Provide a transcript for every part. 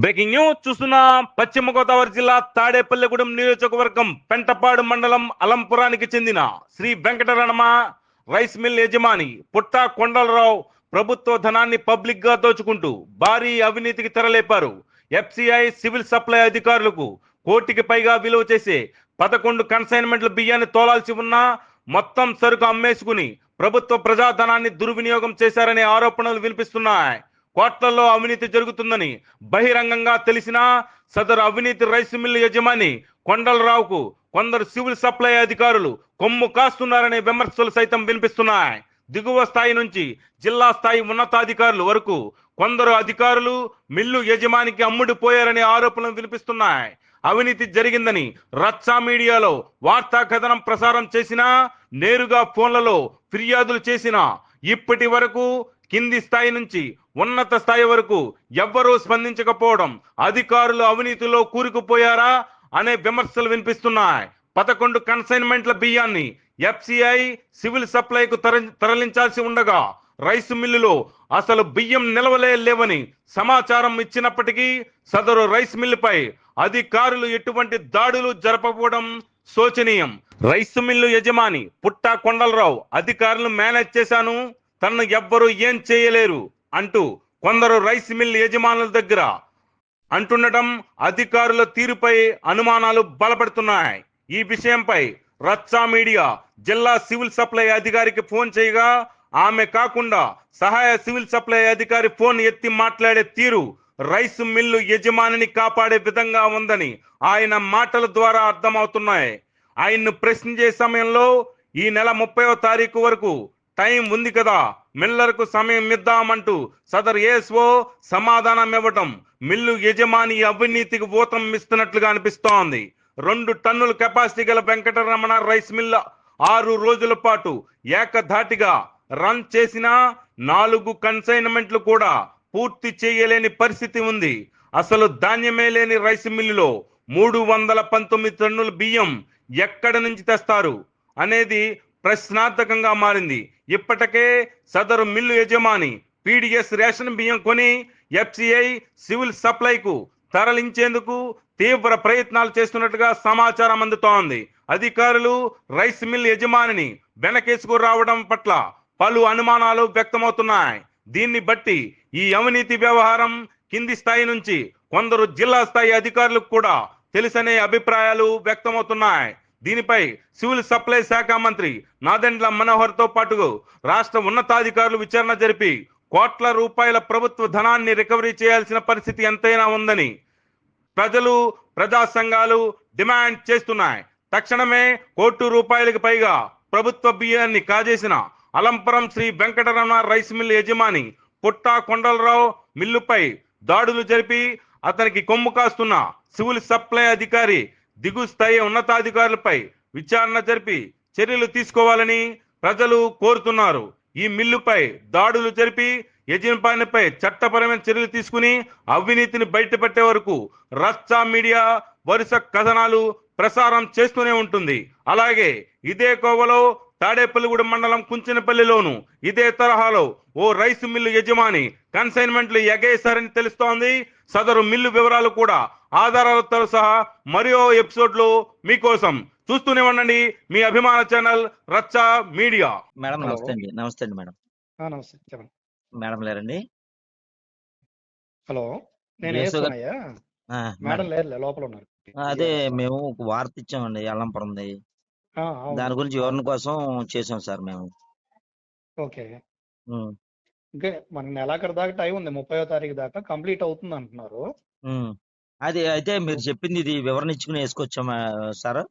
Breaking news చూస్తున్నా. పశ్చిమ గోదావరి జిల్లా తాడేపల్లిగూడెం నియోజకవర్గం పెంటపాడు మండలం అలంపురానికి చెందిన శ్రీ వెంకటరమణ రైస్ మిల్ యజమాని పుట్టా కొండలరావు ప్రభుత్వ ధనాన్ని పబ్లిక్ గా దోచుకుంటూ భారీ అవినీతికి తెరలేపారు. ఎఫ్సిఐ సివిల్ సప్లై అధికారులకు కోటికి పైగా విలువ చేసే 11 కన్సైన్మెంట్ల బియ్యాన్ని తోలాల్సి ఉన్నా మొత్తం సరుకు అమ్మేసుకుని ప్రభుత్వ ప్రజాధనాన్ని దుర్వినియోగం చేశారనే ఆరోపణలు వినిపిస్తున్నాయి. కోట్లలో అవినీతి జరుగుతుందని బహిరంగంగా తెలిసినా సదరు అవినీతి రైస్ మిల్లు యజమాని కొండలరావుకు కొందరు సివిల్ సప్లై అధికారులు కొమ్ము కాస్తున్నారనే విమర్శలు సైతం వినిపిస్తున్నాయి. దిగువ స్థాయి నుంచి జిల్లా స్థాయి ఉన్నతాధికారులు వరకు కొందరు అధికారులు మిల్లు యజమానికి అమ్ముడిపోయారనే ఆరోపణలు వినిపిస్తున్నాయి. అవినీతి జరిగిందని రచ్చా మీడియాలో వార్తా కథనం ప్రసారం చేసినా, నేరుగా ఫోన్లలో ఫిర్యాదులు చేసినా ఇప్పటి వరకు కింది స్థాయి నుంచి ఉన్నత స్థాయి వరకు ఎవ్వరూ స్పందించకపోవడం అధికారులు అవినీతిలో కూరుకుపోయారా అనే విమర్శలు వినిపిస్తున్నాయి. 11 కన్సైన్మెంట్ల బియ్యాన్ని ఎఫ్సిఐ సివిల్ సప్లైకు తరలించాల్సి ఉండగా రైసు మిల్లులో అసలు బియ్యం నిల్వలే లేవని సమాచారం ఇచ్చినప్పటికీ సదరు రైస్ మిల్లుపై అధికారులు ఎటువంటి దాడులు జరపకపోవడం శోచనీయం. రైసు మిల్లు యజమాని పుట్టా కొండలరావు అధికారులు మేనేజ్ చేశాను, తనను ఎవ్వరూ ఏం చేయలేరు అంటూ కొందరు రైస్ మిల్ యజమానుల దగ్గర అంటుండటం అధికారుల తీరుపై అనుమానాలు బలపడుతున్నాయి. ఈ విషయంపై రచ్చా మీడియా జిల్లా సివిల్ సప్లై అధికారికి ఫోన్ చేయగా ఆమె కాకుండా సహాయ సివిల్ సప్లై అధికారి ఫోన్ ఎత్తి మాట్లాడే తీరు రైసు మిల్లు యజమానిని కాపాడే విధంగా ఉందని ఆయన మాటల ద్వారా అర్థమవుతున్నాయి. ఆయన్ను ప్రశ్నించే సమయంలో ఈ నెల 30వ తారీఖు వరకు టైం ఉంది కదా, మిల్లర్కు సమయం ఇద్దామంటూ సదర్ ఏఎస్ఓ సమాధానం ఇవ్వటం మిల్లు యజమాని అవినీతికి ఊతం ఇస్తున్నట్లుగా అనిపిస్తోంది. 2 టన్నుల కెపాసిటీ గల వెంకటరమణ రైస్ మిల్ 6 రోజుల పాటు ఏకధాటిగా రన్ చేసిన 4 కన్సైన్మెంట్లు కూడా పూర్తి చేయలేని పరిస్థితి ఉంది. అసలు ధాన్యమే లేని రైస్ మిల్లులో 319 టన్నుల బియ్యం ఎక్కడి నుంచి తెస్తారు అనేది ప్రశ్నార్థకంగా మారింది. ఇప్పటికే సదరు మిల్లు యజమాని పీడిఎస్ రేషన్ బియ్యం కొని ఎఫ్సిఐ సివిల్ సప్లైకు తరలించేందుకు తీవ్ర ప్రయత్నాలు చేస్తున్నట్టుగా సమాచారం అందుతోంది. అధికారులు రైస్ మిల్ యజమానిని వెనకేసుకు రావడం పట్ల పలు అనుమానాలు వ్యక్తమవుతున్నాయి. దీన్ని బట్టి ఈ అవినీతి వ్యవహారం కింది స్థాయి నుంచి కొందరు జిల్లా స్థాయి అధికారులకు కూడా తెలుసనే అభిప్రాయాలు వ్యక్తమవుతున్నాయి. దీనిపై సివిల్ సప్లై శాఖ మంత్రి నాదెండ్ల మనోహర్ తో పాటు రాష్ట్ర ఉన్నతాధికారులు విచారణ జరిపి కోట్ల రూపాయల ప్రభుత్వ ధనాన్ని రికవరీ చేయాల్సిన పరిస్థితి ఎంతైనా ఉందని ప్రజలు, ప్రజా సంఘాలు డిమాండ్ చేస్తున్నాయి. తక్షణమే ₹1 కోటి పైగా ప్రభుత్వ బియ్యాన్ని కాజేసిన అలంపురం శ్రీ వెంకటరమణ రైస్ మిల్ యజమాని పుట్టా కొండలరావు మిల్లుపై దాడులు జరిపి అతనికి కొమ్ము కాస్తున్న సివిల్ సప్లై అధికారి దిగు స్థాయి ఉన్నతాధికారులపై విచారణ జరిపి చర్యలు తీసుకోవాలని ప్రజలు కోరుతున్నారు. ఈ మిల్లుపై దాడులు జరిపి యజమానిపై చట్టపరమైన చర్యలు తీసుకుని అవినీతిని బయటపెట్టే వరకు రచ్చా మీడియా వరుస కథనాలు ప్రసారం చేస్తూనే ఉంటుంది. అలాగే ఇదే కోవలో తాడేపల్లిగూడెం మండలం కుంచినపల్లిలోను ఇదే తరహాలో ఓ రైసు మిల్లు యజమాని కన్సైన్మెంట్లు ఎగేశారని తెలుస్తోంది. సదరు మిల్లు వివరాలు కూడా ఆధారాలతో సహా మరో ఎపిసోడ్ లో మీకోసం చూస్తూనే ఉండండి. మీ అభిమాన ఛానల్ రచ్చా మీడియా. మేడం నమస్తే అండి. నమస్తే అండి మేడం. నమస్తే చెప్పండి. మేడం లేరండి? హలో, నేను యేసు గారు. వేసుకున్నాయా? మేడం మేడం లేరు, లోపల ఉన్నారు. అదే మేము ఒక వార్త ఇచ్చామండి అల్లంపురంది. అవును. దాని గురించి వివరణ కోసం చేసాం సార్ మేము. ఓకే, ఉమ్, ఇంకా మన నెలాఖరు దాకా టైం ఉంది. 30వ తారీఖు దాకా కంప్లీట్ అవుతుంది అంటున్నారు. ఉమ్. అది అయితే మీరు చెప్పింది ఇది వివరణ ఇచ్చుకుని వేసుకొచ్చామా సార్?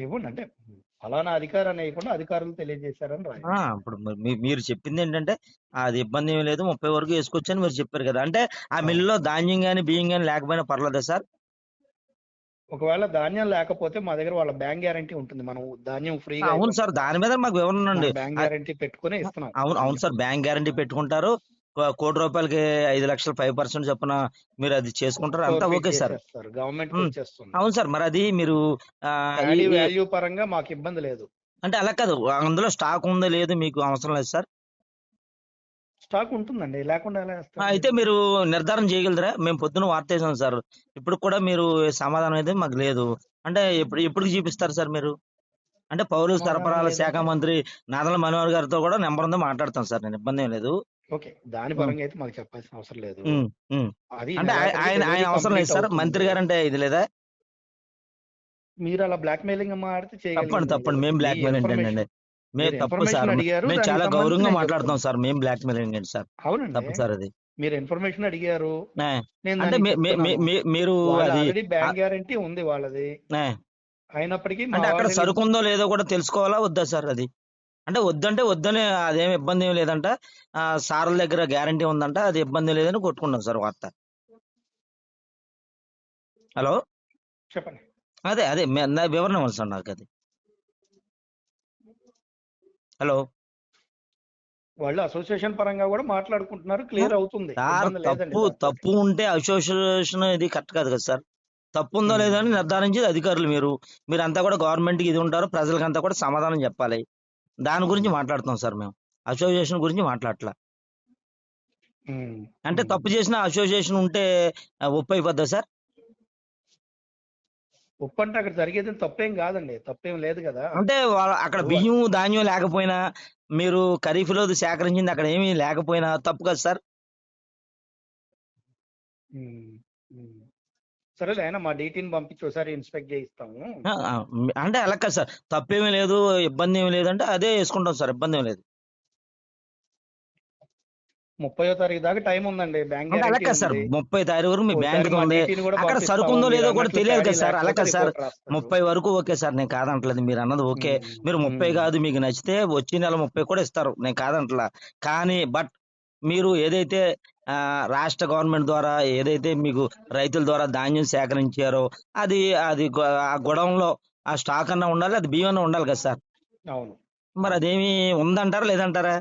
ఇవ్వండి, అంటే ఫలానా అధికారాన్ని వేయకుండా అధికారులు తెలియజేశారని రాయండి. ఇప్పుడు మీరు చెప్పింది ఏంటంటే అది ఇబ్బంది ఏమీ లేదు, 30 వరకు వేసుకొచ్చని మీరు చెప్పారు కదా. అంటే ఆ మిల్లులో ధాన్యం కానీ బియ్యం కానీ లేకపోయినా పర్లేదా సార్? ఒకవేళ ధాన్యం లేకపోతే మా దగ్గర వాళ్ళ బ్యాంక్ గ్యారంటీ ఉంటుంది. మనం ధాన్యం ఫ్రీగా అవును సార్, దాని మీద మాకు వివరణ అండి. బ్యాంక్ గ్యారంటీ పెట్టుకుని ఇస్తున్నాం. అవును సార్, బ్యాంక్ గ్యారంటీ పెట్టుకుంటారు. ₹1 కోటి 5,00,000 5% చొప్పున మీరు అది చేసుకుంటారు, అంతా ఓకే సార్. గవర్నమెంట్ వచ్చేస్తుంది. అవును సార్, మరి అది మీరు వాల్యూ పరంగా మాకు ఇబ్బంది లేదు. అంటే అలా కాదు, అందులో స్టాక్ ఉందో లేదో మీకు అవసరం లేదు సార్. స్టాక్ ఉంటుందండి, లేకుండా ఎలా వేస్తారు అయితే మీరు? మీరు నిర్ధారణ చేయగలరా? మేము పొద్దున వార్త వేసాం సార్. ఇప్పుడు కూడా మీరు సమాధానం అయితే మాకు లేదు. అంటే ఎప్పుడు చూపిస్తారు సార్ మీరు? అంటే పౌర సమాధానం సరఫరాల శాఖ లేదంటే మంత్రి నాదెండ్ల మనోహర్ గారితో కూడా నెంబర్ ఉందో మాట్లాడతాం సార్. నేను ఇబ్బంది ఏం లేదు. ఓకే, దాని ఉమ్, పరంగా అయితే మాకు చెప్పాల్సిన అవసరం లేదు. ఉమ్, ఉమ్. అది అంటే నెలాఖరికి ఆయన డెలివరీ ఆయన అవసరం లేదు కంప్లీట్ సార్. మంత్రి అవుతుంది. గారు అంటే ఇది లేదా? మీరు అలా బ్లాక్ మెయిలింగ్ మాడితే తప్పండి చేయగలిగింది ఏం తప్పండి. లేదు. మేము మీ బ్లాక్ మెయిల్ ఏంటండి? ఇన్ఫర్మేషన్ మేము మీరు తప్పు సార్. ఇన్ఫర్మేషన్ అడిగారు, మేము దానికి చాలా సంబంధించి గౌరవంగా నేను మాట్లాడుతాం చెప్తున్నా. సార్. మేము బ్లాక్ మెయిల్ ఏంటండి సార్? అవునండి, తప్పు సార్ అది. మీరు ఇన్ఫర్మేషన్ అడిగారు, ఏ, నేను అంటే దానికి చెప్తున్నాను. మీరు వాళ్ళు అది ఆల్రెడీ ఆ, బ్యాంక్ గ్యారంటీ ఉంది వాళ్ళది, ఏ, అయినప్పటికీ మా అంటే అక్కడ వాళ్ళని సరుకు ఉందో లేదో కూడా తెలుసుకోవాలా వద్దా సార్ అది? అంటే వద్దంటే వద్దనే అదేం ఇబ్బంది ఏం లేదంట. సార్ల దగ్గర గ్యారంటీ ఉందంట, అది ఇబ్బంది లేదని కొట్టుకున్నాం సార్ వార్త. హలో, చెప్పండి. అదే అదే నా వివరణ ఇవ్వండి సార్ నాకు అది. హలో వాళ్ళు అసోసియేషన్ పరంగా కూడా మాట్లాడుకుంటున్నారు, క్లియర్ అవుతుంది, సార్, ఇబ్బంది లేదండి దాంట్లో. తప్పు ఉంటే అసోసియేషన్ ఇది కరెక్ట్ కాదు కదా సార్. తప్పు ఉందో లేదో అని నిర్ధారించేది అధికారులు. మీరంతా కూడా గవర్నమెంట్ కి ఇది ఉంటారు, ప్రజలకంతా కూడా సమాధానం చెప్పాలి. దాని గురించి మాట్లాడుతాం సార్ మేము. అసోసియేషన్ గురించి మాట్లాడట్లా. ఉమ్, అంటే ఉమ్. తప్పు చేసిన అసోసియేషన్ ఉంటే ఒప్పు అయిపోద్దా సార్? ఉప్పు అంటే అక్కడ జరిగేది తప్పేం కాదండి, తప్పేం లేదు కదా. అంటే అక్కడ ఇప్పుడు బియ్యం ధాన్యం లేకపోయినా, మీరు ఖరీఫ్ లో సేకరించింది అక్కడ ఏమీ లేకపోయినా తప్పు కదా సార్? ఉమ్, ఉమ్. సరేలే, అయినా మా డీటీని పంపించి ఒకసారి ఇన్స్పెక్ట్ చేయిస్తాము. ఆ, ఆ, అంటే అలా కాదు సార్. తప్పేమీ లేదు, ఇబ్బంది ఏమీ లేదంటే అదే వేసుకుంటాం సార్. ఇబ్బంది ఏమీ లేదు. 30వ తారీఖు దాకా టైం ఉందండి, బ్యాంక్ అంటే అలా గ్యారంటీ కాదు సార్. ఉంది. 30 తారీఖు వరకు మీ ఒకసారి బ్యాంక్ మా ఉంది. డీటీని కూడా అక్కడ సరుకు పంపిస్తాము, ఉందో మీరు లేదో కూడా అన్నట్లు తెలియదు ప్యాడీ కదా సార్. అలా లేకపోతే కాదు సార్. రిపోర్ట్ రాస్తారు. 30 వరకు ఓకే సార్, నేను కాదంటలేదు. మీరు అన్నది ఓకే. ఉమ్, మీరు 30 ఉమ్. కాదు, మీకు నచ్చితే వచ్చే నెల 30 కూడా ఇస్తారు, నేను కాదంటలా. కానీ మీరు ఏదైతే రాష్ట్ర గవర్నమెంట్ ద్వారా ఏదైతే మీకు రైతుల ద్వారా ధాన్యం సేకరించారో అది అది ఆ గొడవంలో ఆ స్టాక్ అన్నా ఉండాలి, అది బియ్యం అన్నా ఉండాలి కదా సార్. అవును. మరి అదేమి ఉందంటారా లేదంటారా?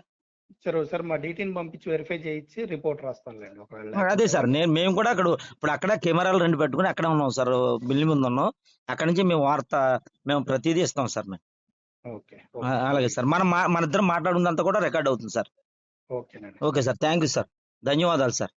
సరే, ఒకసారి మా డీటీని పంపించి వెరిఫై చేయించి రిపోర్ట్ రాస్తానులేండి, ఒకవేళ అదే లేకపోతే. సార్. మేము కూడా ఇప్పుడు అక్కడ కెమెరాలు 2 పెట్టుకుని అక్కడ ఉన్నాం సార్. బిల్లు ముందు ఉన్నాం. అక్కడ నుంచి మేము ప్రతిదీ ఇస్తాం సార్ మేము. ఓకే, ఓకే, అలాగే ఓకే, సార్. మన ఇద్దరం మాట్లాడుకుందంతా కూడా రికార్డ్ అవుతుంది సార్. ఓకేనండి. Okay sir. Thank you sir. ధన్యవాదాలు సార్.